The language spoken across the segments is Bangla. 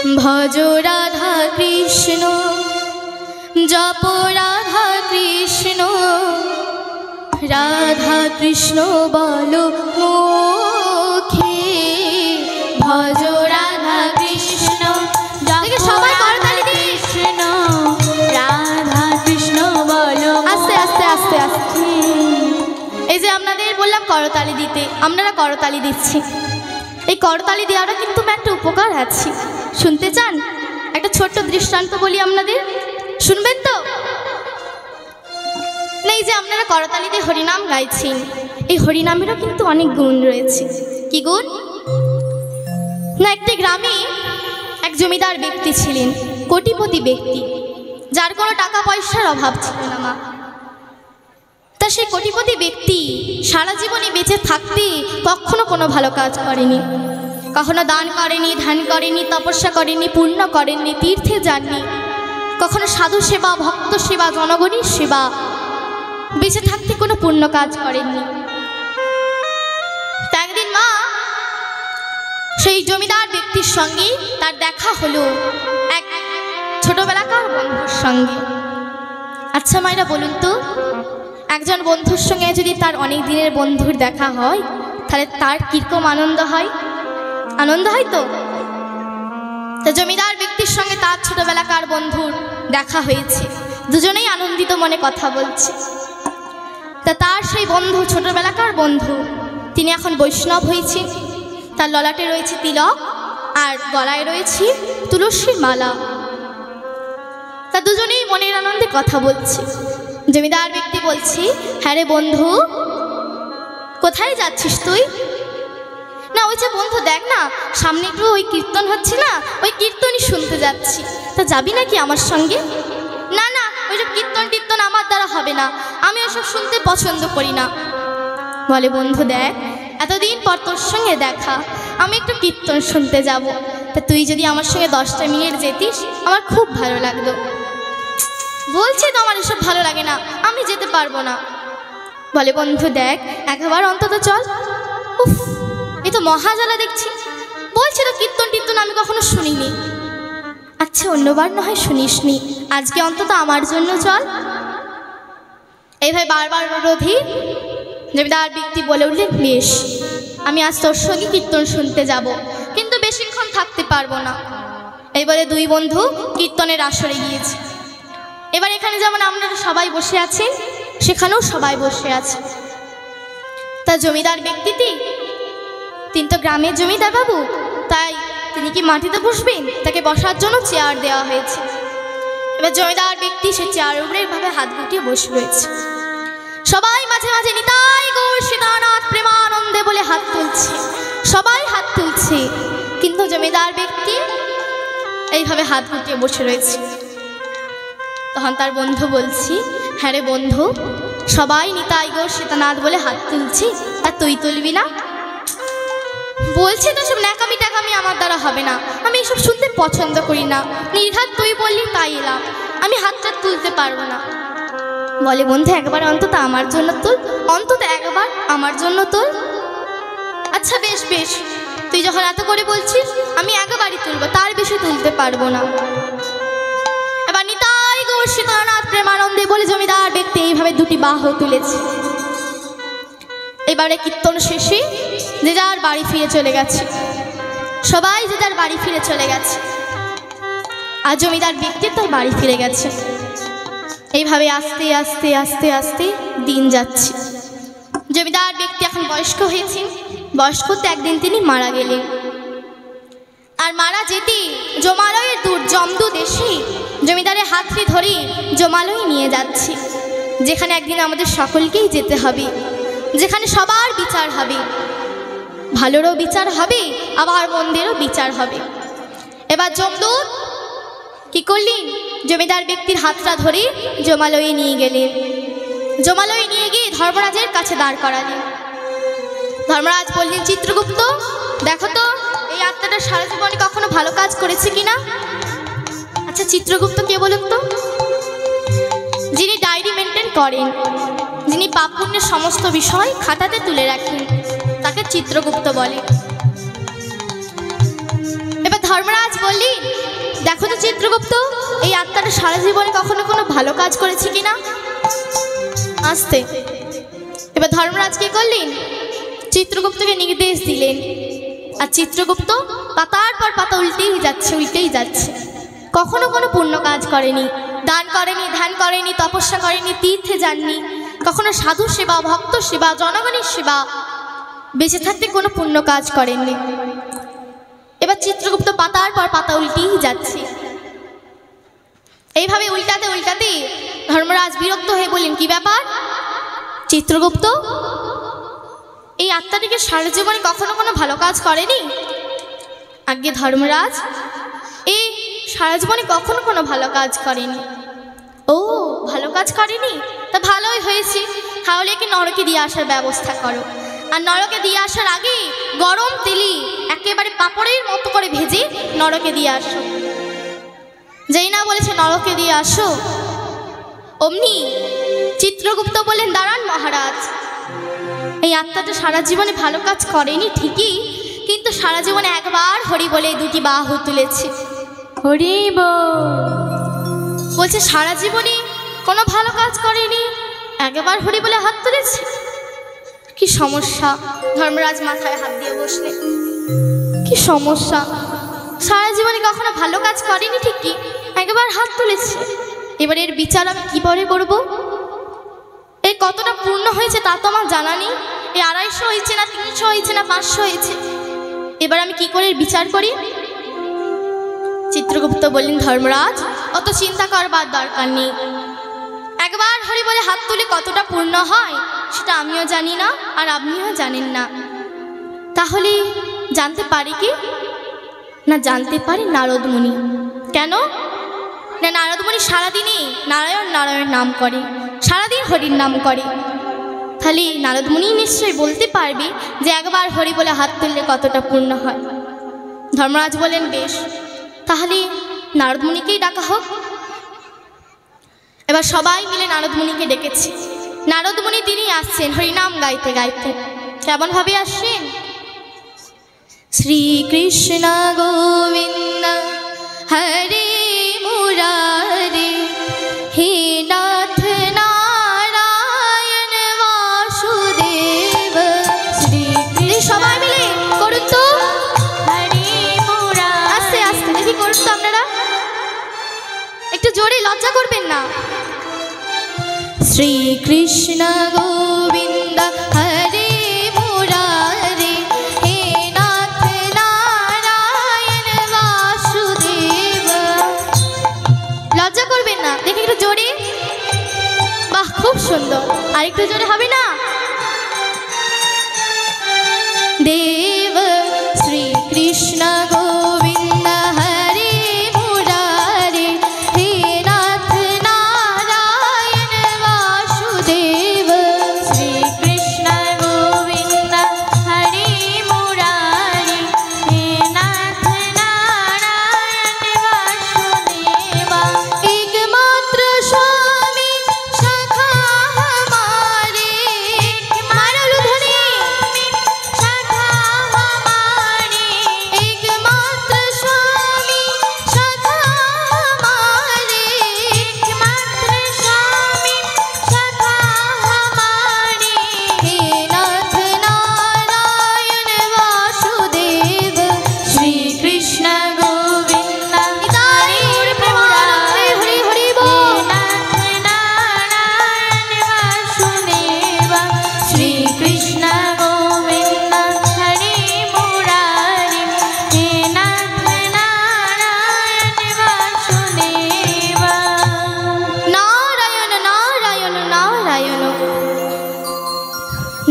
ভজ রাধা কৃষ্ণ জপ রাধা কৃষ্ণ রাধা কৃষ্ণ বলো মুখে ভজ রাধা কৃষ্ণ সবাই করতালি দিই কৃষ্ণ রাধা কৃষ্ণ বলো আস্তে আস্তে আস্তে আস্তে। এই যে আপনাদের বললাম করতালি দিতে, আপনারা করতালি দিচ্ছি। এই করতালি দেওয়ারও কিন্তু একটা উপকার আছে, শুনতে চান? একটা ছোট্ট দৃষ্টান্ত বলি আপনাদের, শুনবেন তো? এই যে আপনারা করতালি দিয়ে হরিনাম গাইছেন, এই হরিনামেরও কিন্তু অনেক গুণ রয়েছে। কি গুণ? না, একটি গ্রামে এক জমিদার ব্যক্তি ছিলেন, কোটিপতি ব্যক্তি, যার কোনো টাকা পয়সার অভাব ছিল না মা। তা সেই কোটিপতি ব্যক্তি সারা জীবনে বেঁচে থাকতে কখনো কোনো ভালো কাজ করেনি, কখনো দান করেনি, ধ্যান করেনি, তপস্যা করেনি, পুণ্য করেননি, তীর্থে যাননি, কখনো সাধু সেবা, ভক্ত সেবা, জনগণের সেবা, বেঁচে থাকতে কোনো পুণ্য কাজ করেননি। তা একদিন মা সেই জমিদার ব্যক্তির সঙ্গে তার দেখা হলো এক ছোটবেলাকার বন্ধুর সঙ্গে। আচ্ছা মায়েরা বলুন তো, একজন বন্ধুর সঙ্গে যদি তার অনেক দিনের বন্ধুর দেখা হয়, তাহলে তার কিরকম আনন্দ হয়? আনন্দ হয় তো? জমিদার ব্যক্তির সঙ্গে তার ছোটবেলাকার বন্ধুর দেখা হয়েছে, দুজনেই আনন্দিত মনে কথা বলছে। তা তার সেই বন্ধু, ছোটবেলাকার বন্ধু, তিনি এখন বৈষ্ণব হয়েছে, তার ললাটে রয়েছে তিলক আর গলায় রয়েছে তুলসীর মালা। তা দুজনেই মনের আনন্দে কথা বলছে। জমিদার ব্যক্তি বলছে, হ্যাঁ রে বন্ধু, কোথায় যাচ্ছিস তুই? না ওই যে বন্ধু দেখ না, সামনে একটু ওই কীর্তন হচ্ছে না, ওই কীর্তনই শুনতে যাচ্ছি, তা যাবি নাকি আমার সঙ্গে? না না, ওইসব কীর্তন টীর্তন আমার দ্বারা হবে না, আমি ওইসব শুনতে পছন্দ করি না। বলে বন্ধু দেখ, এতদিন পর তোর সঙ্গে দেখা, আমি একটু কীর্তন শুনতে যাব, তা তুই যদি আমার সঙ্গে 10টা মিনিট যেতিস আমার খুব ভালো লাগতো। বলছি তো আমার এসব ভালো লাগে না, আমি যেতে পারবো না। বলে বন্ধু দেখ, একবার অন্তত চল। উফ, এ তো মহাজালা দেখছি, বলছি তো কীর্তন টীর্তন আমি কখনো শুনিনি। আচ্ছা অন্যবার না হয় শুনিসনি, আজকে অন্তত আমার জন্য চল। এইভাবে বারবার রোধী জমিদার ব্যক্তি বলে উঠলেন, বেশ, আমি আজ তোর সঙ্গে কীর্তন শুনতে যাব, কিন্তু বেশিক্ষণ থাকতে পারবো না। এই বলে দুই বন্ধু কীর্তনের আসরে গিয়েছে। এবার এখানে যেমন আপনারা সবাই বসে আছেন, সেখানেও সবাই বসে আছে। তা জমিদার ব্যক্তিটি, তিনি তো গ্রামের জমিদার বাবু, তাই তিনি কি মাটিতে বসবেন? তাকে বসার জন্য চেয়ার দেওয়া হয়েছে। এবার জমিদার ব্যক্তি সে চেয়ারের উপরে এভাবে হাত গুটিয়ে বসে রয়েছে। সবাই মাঝে মাঝে নিতাই গৌর সীতানাথ প্রেমানন্দে বলে হাত তুলছে, সবাই হাত তুলছে, কিন্তু জমিদার ব্যক্তি এইভাবে হাত গুটিয়ে বসে রয়েছে। তখন তার বন্ধু বলছি, হ্যাঁ রে বন্ধু, সবাই নিতাই গৌর সীতানাথ বলে হাত তুলছি, আর তুই তুলবি না? বলছি তো সব ন্যাকামি টাকামি আমার দ্বারা হবে না, আমি এসব শুনতে পছন্দ করি না, নির্ঘাত তুই বললি তাই এলাম, আমি হাতটা তুলতে পারবো না। বলে বন্ধু একবার অন্তত আমার জন্য তুল, অন্তত একবার আমার জন্য তুল। আচ্ছা বেশ বেশ, তুই যখন এত করে বলছিস আমি একবারই তুলবো, তার বেশি তুলতে পারবো না। এবার নিতাই গৌর সীতানাথ প্রেমানন্দে বলে জমিদার ব্যক্তি এইভাবে দুটি বাহু তুলেছে। এবারে কীর্তন শেষে যে যার বাড়ি ফিরে চলে গেছে, সবাই যে যার বাড়ি ফিরে চলে গেছে, আর জমিদার ব্যক্তি তার বাড়ি ফিরে গেছে। এইভাবে আস্তে আস্তে আস্তে আস্তে দিন যাচ্ছে। জমিদার ব্যক্তি এখন বয়স্ক হয়েছেন, বয়স্ক তো একদিন তিনি মারা গেলেন। আর মারা যেতে জমালয়ের জমদু দেশে জমিদারের হাতটি ধরে জমালয় নিয়ে যাচ্ছে, যেখানে একদিন আমাদের সকলকেই যেতে হবে, যেখানে সবার বিচার হবে, ভালোরও বিচার হবে আবার মন্দেরও বিচার হবে। এবার যমদূত কি করলেন? জমিদার ব্যক্তির হাতটা ধরে জমালয়ে নিয়ে গেলেন। জমালয়ে নিয়ে গিয়ে ধর্মরাজের কাছে দাঁড় করালেন। ধর্মরাজ বললেন, চিত্রগুপ্ত দেখো তো এই আত্মাটা সারা জীবনে কখনো ভালো কাজ করেছে কিনা। আচ্ছা চিত্রগুপ্ত কে বলুন তো? যিনি ডায়েরি মেনটেন করেন, যিনি পাপ পুণ্যের সমস্ত বিষয় খাতাতে তুলে রাখেন, তাকে চিত্রগুপ্ত বলে। এবার ধর্মরাজ বললেন, দেখো তো চিত্রগুপ্ত, এই আত্মাটা সারা জীবনে কখনো কোনো ভালো কাজ করেছে কিনা। আসতে এবার ধর্মরাজ কি করলেন, চিত্রগুপ্তকে নির্দেশ দিলেন। আর চিত্রগুপ্ত পাতার পর পাতা উল্টেই যাচ্ছে। কখনো কোনো পুণ্য কাজ করেনি, দান করেনি, ধ্যান করেনি, তপস্যা করেনি, তীর্থে যাননি, কখনো সাধু সেবা, ভক্ত সেবা, জনগণের সেবা, বেঁচে থাকতে কোনো পুণ্য কাজ করেননি। এবার চিত্রগুপ্ত পাতার পর পাতা উল্টেই যাচ্ছে। এইভাবে উল্টাতে উল্টাতে ধর্মরাজ বিরক্ত হয়ে বললেন, কি ব্যাপার চিত্রগুপ্ত, এই আত্মাটিকে সারা জীবনে কখনো কোনো ভালো কাজ করেনি? আগে ধর্মরাজ, এই সারা জীবনে কখনো কোনো ভালো কাজ করেনি। ও, ভালো কাজ করেনি? তা ভালোই হয়েছে, তাহলে একে নরকে দিয়ে আসার ব্যবস্থা করো। আর নরকে দিয়ে আসার আগে গরম তেলে একেবারে পাপড়ের মতো করে ভেজে নরকে দিয়ে আসো। যেই না বলেছে নরকে দিয়ে আসো, অমনি চিত্রগুপ্ত বললেন, দাঁড়ান মহারাজ, এই আত্মাটা সারা জীবনে ভালো কাজ করেনি ঠিকই, কিন্তু সারা জীবনে একবার হরি বলে দুটি বাহু তুলেছে। হরি বলছে সারা জীবনে কোনো ভালো কাজ করেনি, একবার হরি বলে হাত তুলেছে। কি সমস্যা? ধর্মরাজ মাথায় হাত দিয়ে বসলেন। কি সমস্যা? সারা জীবনে কখনো ভালো কাজ করেনি ঠিকই, একবার হাত তুলেছে। এবার এর বিচার আমি কী করে করবো? এই কতটা পূর্ণ হয়েছে তা তো আমার জানা নেই। এই 250 হয়েছে না 300 হয়েছে না 500 হয়েছে, এবার আমি কি করে বিচার করি? চিত্রগুপ্ত বললেন, ধর্মরাজ, অত চিন্তা করবার দরকার নেই। একবার হরি বলে হাত তুলে কতটা পূর্ণ হয় সেটা আমিও জানি না, আর আপনিও জানেন না। তাহলে জানতে পারি কি না? জানতে পারি নারদ মুনি। কেন না? নারদ মুনি সারাদিনই নারায়ণ নারায়ণ নাম করে, সারাদিন হরির নাম করে। তাহলে নারদ মুনি নিশ্চয়ই বলতে পারবে যে একবার হরি বলে হাত তুললে কতটা পূর্ণ হয়। ধর্মরাজ বলেন, বেশ, তাহলে নারদ মুনিকেই ডাকা হোক। এবার সবাই মিলে নারদ মুনিকে ডেকেছে। নারদ মুনি তিনি আসছেন হরিনাম গাইতে গাইতে। কেমনভাবে আসছেন? শ্রীকৃষ্ণ গোবিন্দ হরে মুরারে, হে নাথ নারায়ণ বাসুদেব। শ্রীকৃষ্ণ, সবাই মিলে করুন তো, হরে মুরারে। আস্তে আস্তে দেখি করুন তো আপনারা, একটু জোরে, লজ্জা করবেন না। শ্রীকৃষ্ণ গোবিন্দ হরে মুরারে, হে নাথ নারায়ণ বাসুদেব। লজ্জা করবেন না, দেখি একটু জোরে। বাহ, খুব সুন্দর। আর একটু জোরে হবে না? দেব শ্রীকৃষ্ণ গোবিন্দ হরে মুরারে, হে নাথ নারায়ণ বাসুদেব। শ্রীকৃষ্ণ গোবিন্দ হরে মুরারে, হে নাথ নারায়ণ বাসুদেব। একমাত্র স্বামী সখা हमारे, मारो ध्वनि, सखा हमारे। एकमात्र स्वामी सखा हमारे, एकमात्र स्वामी सखा हमारे। हे नाथ नारायण वासुदेव, श्री कृष्ण गोविंद हरे मुरारे, हरि हरि बोल। नाथ नारायण वासुदेव, श्री कृष्ण गोविंद हरे मुरारे, हे नाथ नारायण वासुदेव। नारायण नारायण नारायण।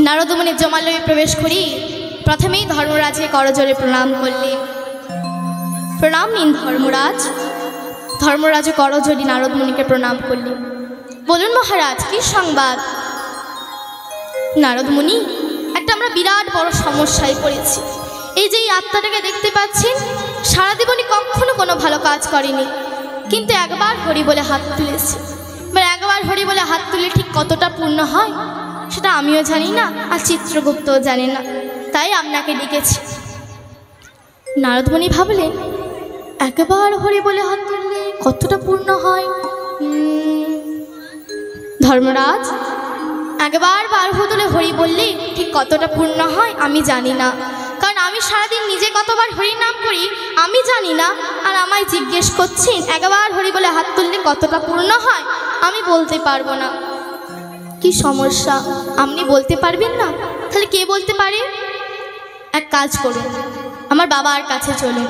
নারদ মুনি জমালয়ে প্রবেশ করি প্রথমেই ধর্মরাজকে করজোড়ে প্রণাম করলেন। প্রণাম নিন ধর্মরাজ। ধর্মরাজ করজোড়ে নারদ মুনিকে প্রণাম করলেন। বলুন মহারাজ, কি সংবাদ? নারদ মুনি, একটা আমরা বিরাট বড় সমস্যায় পড়েছি। এই যে এই আত্মাটাকে দেখতে পাচ্ছেন, সারা জীবনে কখনো কোনো ভালো কাজ করেনি, কিন্তু একবার হরি বলে হাত তুলেছে। এবার একবার হরি বলে হাত তুলে ঠিক কতটা পূর্ণ হয় সেটা আমিও জানি না, আর চিত্রগুপ্তও জানে না, তাই আপনাকে ডেকেছি। নারদ মুনি ভাবলেন, একবার হরি বলে হাত তুললে কতটা পূর্ণ হয়? ধর্মরাজ, একবার বারহু তুলে হরি বললে ঠিক কতটা পূর্ণ হয় আমি জানি না, কারণ আমি সারাদিন নিজে কতবার হরি নাম করি আমি জানি না। আর আমায় জিজ্ঞেস করছেন একবার হরি বলে হাত তুললে কতটা পূর্ণ হয়, আমি বলতে পারবো না। কি সমস্যা, আপনি বলতে পারবেন না? তাহলে কে বলতে পারে? এক কাজ করুন, আমার বাবার কাছে চলুন।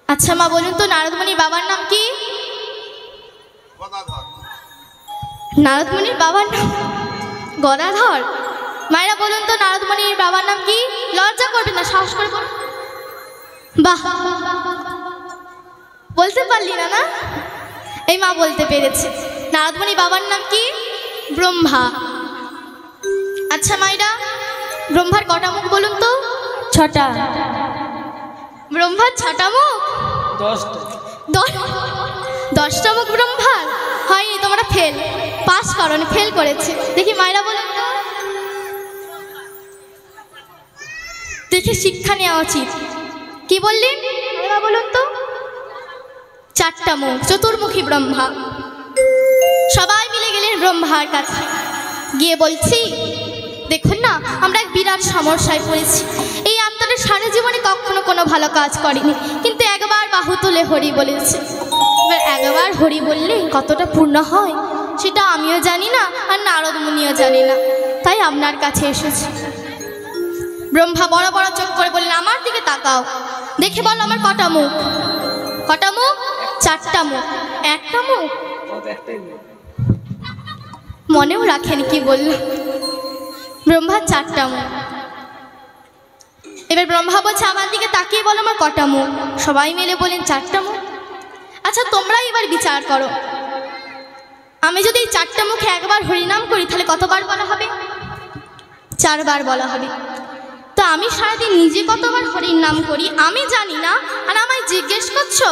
আচ্ছা মা বলুন তো, নারদমণির বাবার নাম কি? নারদমণির বাবার নাম গদাধর। মায়েরা বলুন তো, নারদমণির বাবার নাম কি? লজ্জা করবেন না, সাহস করে বলুন। বাহ, বলতে পারলি না? না, এই মা বলতে পেরেছে। নারদমণির বাবার নাম কি? ব্রহ্মা। আচ্ছা মায়েরা, ব্রহ্মার কটা মুখ বলুন তো? 6টা। ব্রহ্মার 6টা মুখ? 10টা মুখ ব্রহ্মার? হয়নি, তোমরা ফেল, পাস করনি, ফেল করেছে। দেখি মায়েরা বলুন তো, দেখে শিক্ষা নেওয়া উচিত। কি বললেন মায়েরা বলুন তো? 4টা মুখ, চতুর্মুখী ব্রহ্মা। সবাই মিলে গেলেন ব্রহ্মার কাছে, গিয়ে বলছি দেখুন না, আমরা এক বিরাট সমস্যায় পড়েছি। এই আত্মাটা সারা জীবনে কখনো কোনো ভালো কাজ করেনি, কিন্তু একবার বাহু তুলে হরি বলেছে। এবার একবার হরি বললে কতটা পূর্ণ হয় সেটা আমিও জানি না, আর নারদ মুনিও জানি না, তাই আপনার কাছে এসেছি। ব্রহ্মা বড় বড় চোখ করে বললেন, আমার দিকে তাকাও, দেখে বল আমার কটা মুখ? কটা মুখ? 4টা মুখ। 1টা মুখ মনেও রাখেনি কি বলল। ব্রহ্মার 4টা মুখ। এবার ব্রহ্মা বলছে, আমার দিকে তাকিয়ে বলো আমার কটা মুখ? সবাই মিলে বলেন 4টা মুখ। আচ্ছা তোমরাই এবার বিচার করো, আমি যদি এই 4টা মুখে একবার হরিনাম করি তাহলে কতবার বলা হবে? 4 বার বলা হবে। তো আমি সারাদিন নিজে কতবার হরির নাম করি আমি জানি না, আর আমায় জিজ্ঞেস করছো?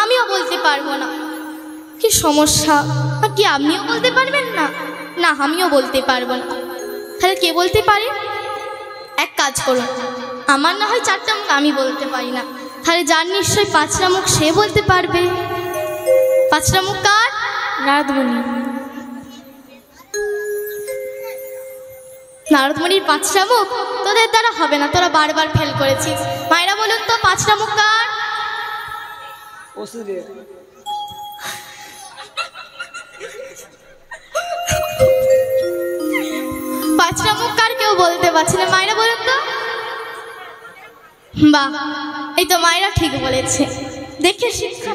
আমিও বলতে পারবো না। কি সমস্যা, কি আপনিও বলতে পারবেন না? না, আমিও বলতে পারবো না। তাহলে কে বলতে পারে? এক কাজ করুন, আমার না হয় 4টা মুখ, আমি বলতে পারি না, তাহলে যার নিশ্চয়ই 5টা মুখ সে বলতে পারবে। 5টা মুখ কার? নারদমণি। নারদমণির 5টা মুখ তোদের দ্বারা হবে না, তোরা বারবার ফেল করেছিস। মায়েরা বলুন তো, 5টা মুখ কার? অসুরের। 5টা মুখ কার কেউ বলতে পারছে না? মায়েরা বলুন তো। বাহ, এই তো মায়েরা ঠিক বলেছে, দেখে শিক্ষা।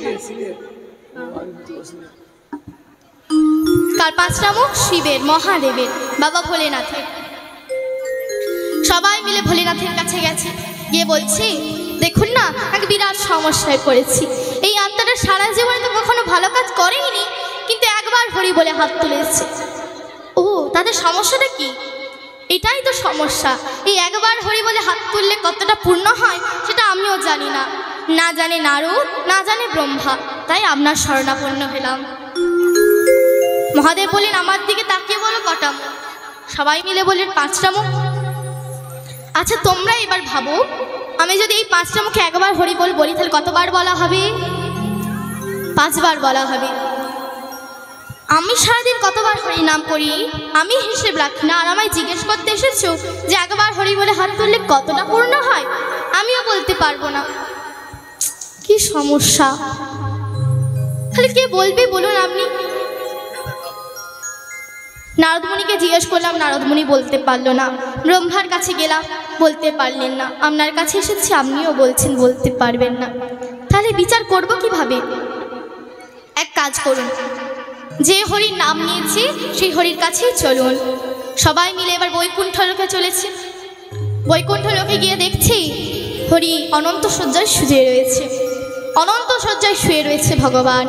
কার 5টা মুখ? শিবের, মহাদেবের, বাবা ভোলেনাথের। সবাই মিলে ভোলেনাথের কাছে গেছে, গিয়ে বলছি দেখুন না, এক বিরাট সমস্যায় পড়েছি। এই আত্মাটা সারা জীবনে তো কখনো ভালো কাজ করেনি, কিন্তু একবার হরি বলে হাত তুলেছে। ও, তাদের সমস্যাটা কি? এটাই তো সমস্যা। এই একবার হরি বলে হাত তুললে কতটা পূর্ণ হয় সেটা আমিও জানি না, না জানে নারদ, না জানে ব্রহ্মা, তাই আপনার শরণাপন্ন হলাম। মহাদেব বললেন, আমার দিকে তাকিয়ে বলো কটা মুখ? সবাই মিলে বললেন 5টা মুখ। আচ্ছা তোমরা এবার ভাবো, আমি যদি এই 5টা মুখে একবার হরি বল বলি তাহলে কতবার বলা হবে? 5 বার বলা হবে। আমি সারাদিন কতবার হরি নাম করি আমি হিসেব রাখি না, আর আমায় জিজ্ঞেস করতে এসেছো যে একবার হরি বলে হাত তুললে কতটা পূর্ণ হয়? আমিও বলতে পারবো না। কি সমস্যা, তাহলে কে বলবে বলুন আপনি? নারদমণিকে জিজ্ঞেস করলাম, নারদমণি বলতে পারলো না। ব্রহ্মার কাছে গেলাম, বলতে পারলেন না। আপনার কাছে এসেছি, আপনিও বলছেন বলতে পারবেন না, তাহলে বিচার করব কিভাবে? এক কাজ করুন, যে হরির নাম নিয়েছি সেই হরির কাছেই চলুন। সবাই মিলে এবার বৈকুণ্ঠ লোকে চলেছে। বৈকুণ্ঠ লোকে গিয়ে দেখছি হরি অনন্ত শয্যায় শুয়ে রয়েছে, অনন্ত শয্যায় শুয়ে রয়েছে ভগবান।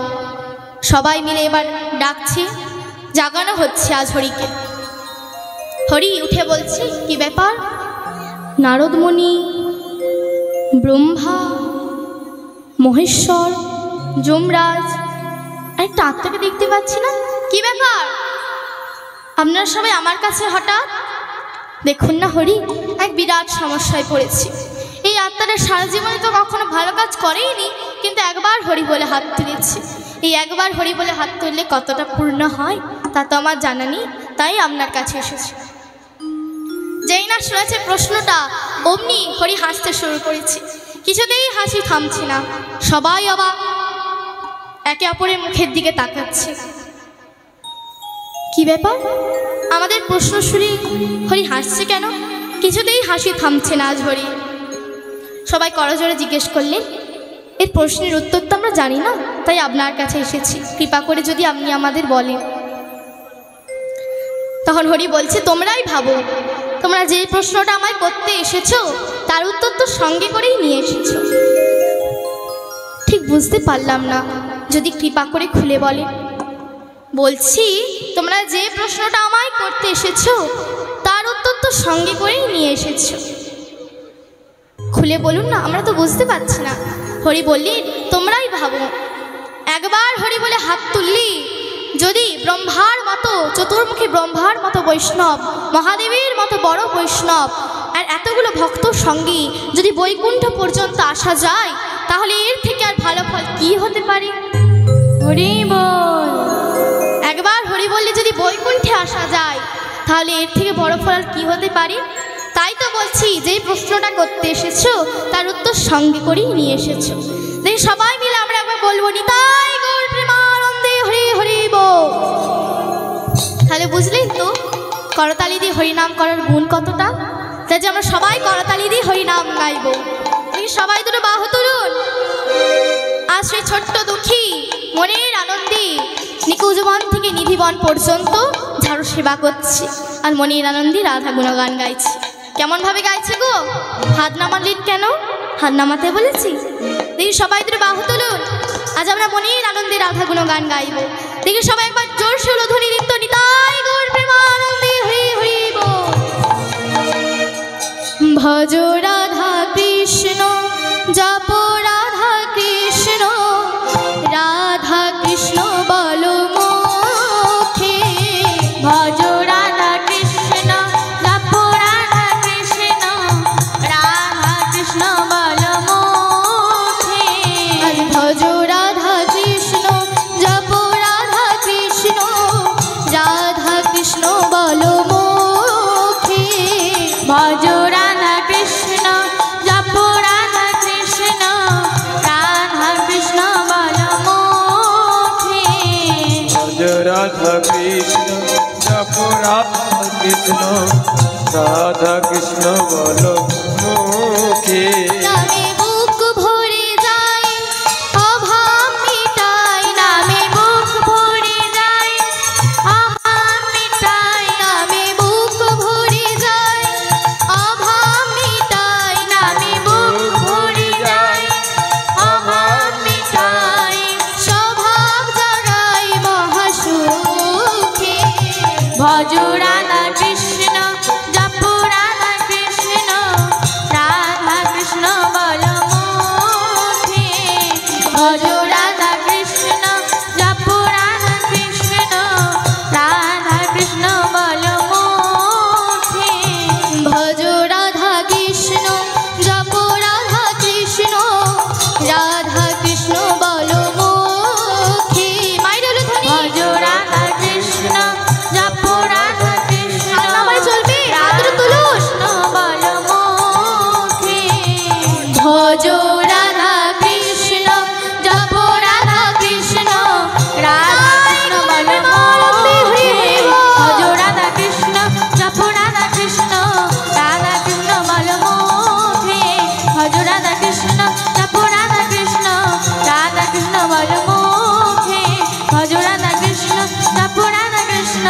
সবাই মিলে এবার ডাকছে, জাগানো হচ্ছে আজ হরিকে। হরি উঠে বলছে, কি ব্যাপার? নারদমণি, ব্রহ্মা, মহেশ্বর, যমরাজ, একটা আত্মাকে দেখতে পাচ্ছি না, কি ব্যাপার? আপনারা সবাই আমার কাছে হঠাৎ? দেখুন না হরি, এক বিরাট সমস্যায় পড়েছি। এই আত্মাটা সারা জীবনে তো কখনো ভালো কাজ করেইনি, কিন্তু একবার হরি বলে হাত তুলেছে। এই একবার হরি বলে হাত তুললে কতটা পূর্ণ হয় তা তো আমার জানা নেই, তাই আপনার কাছে এসেছি। যেই না শুনেছে প্রশ্নটা অমনি হরি হাসতে শুরু করেছে। কিছুতেই হাসি থামছে না, সবাই অবাক, একে অপরের মুখের দিকে তাকাচ্ছে। কি ব্যাপার, আমাদের প্রশ্ন শুনে হরি হাসছে কেন? কিছুতেই হাসি থামছে না আজ হরি। সবাই করজোড়ে জিজ্ঞেস করলেন, এই প্রশ্নের উত্তর তো আমরা জানি না, তাই আপনার কাছে এসেছি, কৃপা করে যদি আপনি আমাদের বলেন। তখন হরি বলছে, তোমরাই ভাবো, তোমরা যে প্রশ্নটা আমায় করতে এসেছো তার উত্তর তো সঙ্গে করেই নিয়ে এসেছো। ঠিক বুঝতে পারলাম না, যদি কৃপা করে খুলে বলে। বলছি তোমরা যে প্রশ্নটা আমায় করতে এসেছো তার উত্তর তো সঙ্গে করেই নিয়ে এসেছো। খুলে বলুন না, আমরা তো বুঝতে পারছি না। হরি বললি, তোমরাই ভাবো। একবার হরি বলে হাত তুললি, যদি ব্রহ্মার মতো, চতুর্মুখী ব্রহ্মার মতো বৈষ্ণব, মহাদেবের মতো বড় বৈষ্ণব আর এতগুলো ভক্ত সঙ্গী যদি বৈকুণ্ঠ পর্যন্ত আসা যায়, তাহলে এর থেকে আর ভালো ফল কি হতে পারে? হরি বল। একবার হরি বললে যদি বৈকুণ্ঠে আসা যায়, তাহলে এর থেকে বড় ফল আর কি হতে পারে? তাই তো বলছি, যেই প্রশ্নটা করতে এসেছো তার উত্তর সঙ্গে করেই নিয়ে এসেছো। দেখি সবাই মিলে আমরা একবার বলবো, নিতাই গৌর প্রেমানন্দে হরি হরি বল। তাহলে বুঝলেন তো করতালি দিয়ে হরিনাম করার গুণ কতটা। তাই যে আমরা সবাই করতালি দিয়ে হরিনাম গাইব। দেখি সবাই দুটো বাহু তুলুন। আজ সেই ছোট্ট দুঃখী মনের আনন্দে নিকুঞ্জবন থেকে নিধিবন পর্যন্ত ঝাড়ু সেবা করছে আর মনের আনন্দে রাধা গুণগান গাইছে। কেমন ভাবে গাইছে গো? হাত নামালেন কেন? হাত নামাতে বলেছি? দেখি সবাই দুটো বাহু তুলুন। আজ আমরা মনের আনন্দে রাধা গুণগান গাইব। দেখি সবাই একবার জোর সোর ধ্বনি দিত, নিতাই গৌর প্রেমানন্দে হরি হরি বল। ভজ রাধা কৃষ্ণ, জপ রাধা কৃষ্ণ, রাধা কৃষ্ণ বল মুখে। ভজ রাধা কৃষ্ণ, জপ রাধা কৃষ্ণ, রাধা কৃষ্ণ বল মুখে। ভজ রাধা কৃষ্ণ, জপ রাধা কৃষ্ণ, রাধা কৃষ্ণ বল মুখে। ভজ রাধা কৃষ্ণ, জপ রাধা কৃষ্ণ, রাধা কৃষ্ণ বল মুখে। ভজ রাধা কৃষ্ণ, জপ রাধা কৃষ্ণ, রাধা কৃষ্ণ বল মুখে। নামে বুক ভরে যায় অভাব মিটাই, নামে বুক ভরে যায় অভাব মিটাই, নামে বুক ভরে যায় অভাব মিটাই, নামে বুক ভরে যায় অভাব মিটাই, স্বভাব জাগাই মহাসুখে। ভজ রাধা কৃষ্ণ, জপ রাধা কৃষ্ণ, রাধা কৃষ্ণ বল মুখে। ভজ রাধা কৃষ্ণ, জপ রাধা কৃষ্ণ, রাধা কৃষ্ণ বল মুখে। ভজ রাধা কৃষ্ণ, জপ রাধা কৃষ্ণ, রাধা কৃষ্ণ বল মুখে। মাইরে ধ্বনি। ভজ রাধা কৃষ্ণ, জপ রাধা কৃষ্ণ, আমার চলবে রাধা তুলুন বল মুখে। ভজ রাধা কৃষ্ণ, জপ রাধা কৃষ্ণ, রাধা কৃষ্ণ বল মুখে। ভজ রাধা কৃষ্ণ, জপ রাধা কৃষ্ণ, রাধা কৃষ্ণ বল মুখে। ভজ রাধা কৃষ্ণ, জপ রাধা কৃষ্ণ, রাধা কৃষ্ণ বল মুখে। ভজ রাধা কৃষ্ণ, জপ রাধা কৃষ্ণ,